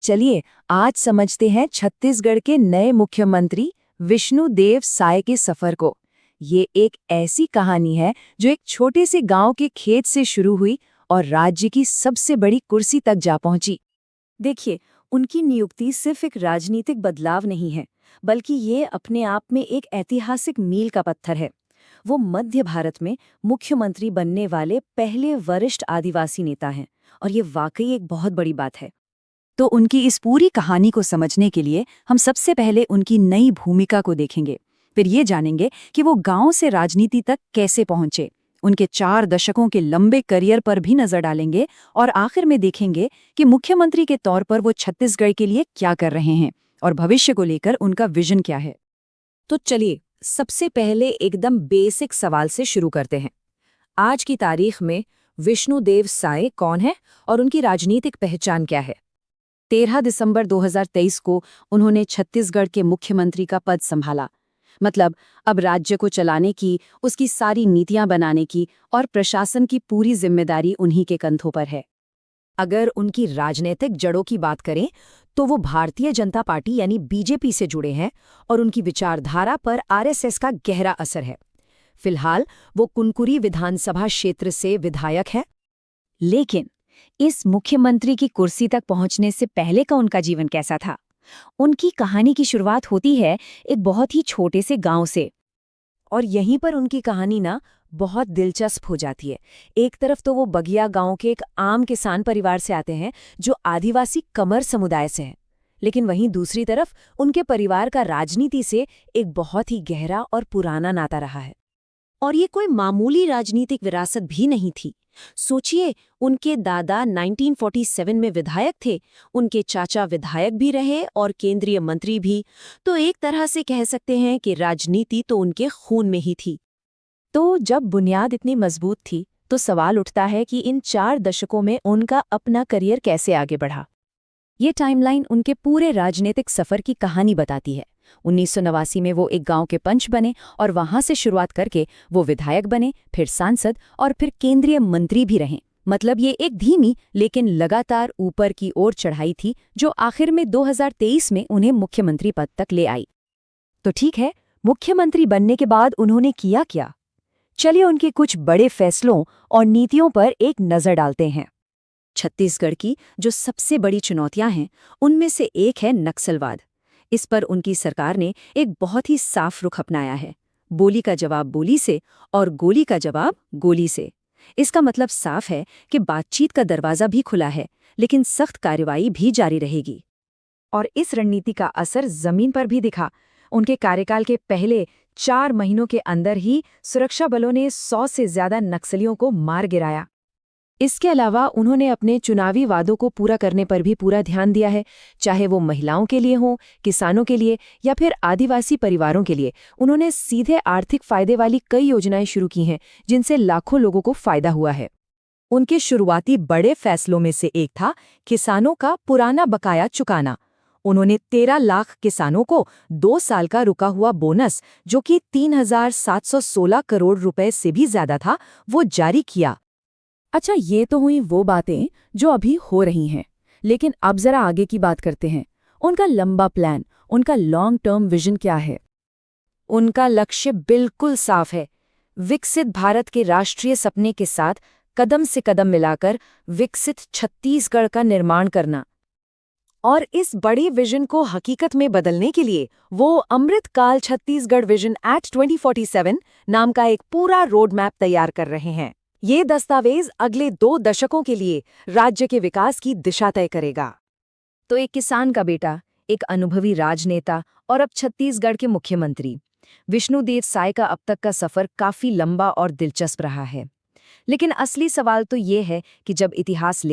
चलिए आज समझते हैं छत्तीसगढ़ के नए मुख्यमंत्री विष्णुदेव साय के सफर को। ये एक ऐसी कहानी है जो एक छोटे से गांव के खेत से शुरू हुई और राज्य की सबसे बड़ी कुर्सी तक जा पहुंची। देखिए, उनकी नियुक्ति सिर्फ एक राजनीतिक बदलाव नहीं है, बल्कि ये अपने आप में एक ऐतिहासिक मील का पत्थर है। वो मध्य भारत में मुख्यमंत्री बनने वाले पहले वरिष्ठ आदिवासी नेता हैं, और ये वाकई एक बहुत बड़ी बात है। तो उनकी इस पूरी कहानी को समझने के लिए हम सबसे पहले उनकी नई भूमिका को देखेंगे। फिर ये जानेंगे कि वो गांव से राजनीति तक कैसे पहुंचे। उनके 4 दशकों के लंबे करियर पर भी नजर डालेंगे और आखिर में देखेंगे कि मुख्यमंत्री के तौर पर वो छत्तीसगढ़ के लिए क्या कर रहे हैं और भविष्य को लेकर उनका विजन क्या है। तो चलिए, सबसे पहले एकदम बेसिक सवाल से शुरू करते हैं। आज की तारीख में विष्णुदेव साय कौन है और उनकी राजनीतिक पहचान क्या है? 13 दिसंबर 2023 को उन्होंने छत्तीसगढ़ के मुख्यमंत्री का पद संभाला। मतलब अब राज्य को चलाने की, उसकी सारी नीतियां बनाने की और प्रशासन की पूरी जिम्मेदारी उन्हीं के कंधों पर है। अगर उनकी राजनीतिक जड़ों की बात करें तो वो भारतीय जनता पार्टी यानी बीजेपी से जुड़े हैं और उनकी विचारधारा पर आरएसएस का गहरा असर है। फिलहाल वो कुनकुरी विधानसभा क्षेत्र से विधायक हैं। लेकिन इस मुख्यमंत्री की कुर्सी तक पहुंचने से पहले का उनका जीवन कैसा था? उनकी कहानी की शुरुआत होती है एक बहुत ही छोटे से गांव से। और यहीं पर उनकी कहानी ना बहुत दिलचस्प हो जाती है। एक तरफ तो वो बगिया गांव के एक आम किसान परिवार से आते हैं जो आदिवासी कमर समुदाय से हैं, लेकिन वहीं दूसरी तरफ उनके परिवार का राजनीति से एक बहुत ही गहरा और पुराना नाता रहा है। और ये कोई मामूली राजनीतिक विरासत भी नहीं थी। सोचिए, उनके दादा 1947 में विधायक थे, उनके चाचा विधायक भी रहे और केंद्रीय मंत्री भी। तो एक तरह से कह सकते हैं कि राजनीति तो उनके खून में ही थी। तो जब बुनियाद इतनी मजबूत थी तो सवाल उठता है कि इन 4 दशकों में उनका अपना करियर कैसे आगे बढ़ा। ये टाइमलाइन उनके पूरे राजनीतिक सफर की कहानी बताती है। 1989 में वो एक गांव के पंच बने और वहां से शुरुआत करके वो विधायक बने, फिर सांसद और फिर केंद्रीय मंत्री भी रहे। मतलब ये एक धीमी लेकिन लगातार ऊपर की ओर चढ़ाई थी जो आखिर में 2023 में उन्हें मुख्यमंत्री पद तक ले आई। तो ठीक है, मुख्यमंत्री बनने के बाद उन्होंने किया क्या? चलिए उनके कुछ बड़े फैसलों और नीतियों पर एक नजर डालते हैं। छत्तीसगढ़ की जो सबसे बड़ी चुनौतियां हैं उनमें से एक है नक्सलवाद। इस पर उनकी सरकार ने एक बहुत ही साफ रुख अपनाया है। बोली का जवाब बोली से और गोली का जवाब गोली से। इसका मतलब साफ है कि बातचीत का दरवाजा भी खुला है, लेकिन सख्त कार्रवाई भी जारी रहेगी। और इस रणनीति का असर जमीन पर भी दिखा। उनके कार्यकाल के पहले 4 महीनों के अंदर ही सुरक्षा बलों ने 100 से ज्यादा नक्सलियों को मार गिराया। इसके अलावा उन्होंने अपने चुनावी वादों को पूरा करने पर भी पूरा ध्यान दिया है, चाहे वो महिलाओं के लिए हो, किसानों के लिए या फिर आदिवासी परिवारों के लिए। उन्होंने सीधे आर्थिक फायदे वाली कई योजनाएं शुरू की हैं जिनसे लाखों लोगों को फायदा हुआ है। उनके शुरुआती बड़े फैसलों में से एक था किसानों का पुराना बकाया चुकाना। उन्होंने 13 लाख किसानों को 2 साल का रुका हुआ बोनस, जो कि 3,716 करोड़ रुपए से भी ज्यादा था, वो जारी किया। अच्छा, ये तो हुई वो बातें जो अभी हो रही हैं, लेकिन अब जरा आगे की बात करते हैं। उनका लंबा प्लान, उनका लॉन्ग टर्म विजन क्या है? उनका लक्ष्य बिल्कुल साफ है। विकसित भारत के राष्ट्रीय सपने के साथ कदम से कदम मिलाकर विकसित छत्तीसगढ़ का निर्माण करना। और इस बड़े विजन को हकीकत में बदलने के लिए वो अमृतकाल छत्तीसगढ़ विजन एट 2047 नाम का एक पूरा रोड मैप तैयार कर रहे हैं। ये दस्तावेज अगले 2 दशकों के लिए राज्य के विकास की दिशा तय करेगा। तो एक किसान का बेटा, एक अनुभवी राजनेता और अब छत्तीसगढ़ के मुख्यमंत्री विष्णुदेव साय का अब तक का सफर काफी लंबा और दिलचस्प रहा है। लेकिन असली सवाल तो ये है कि जब इतिहास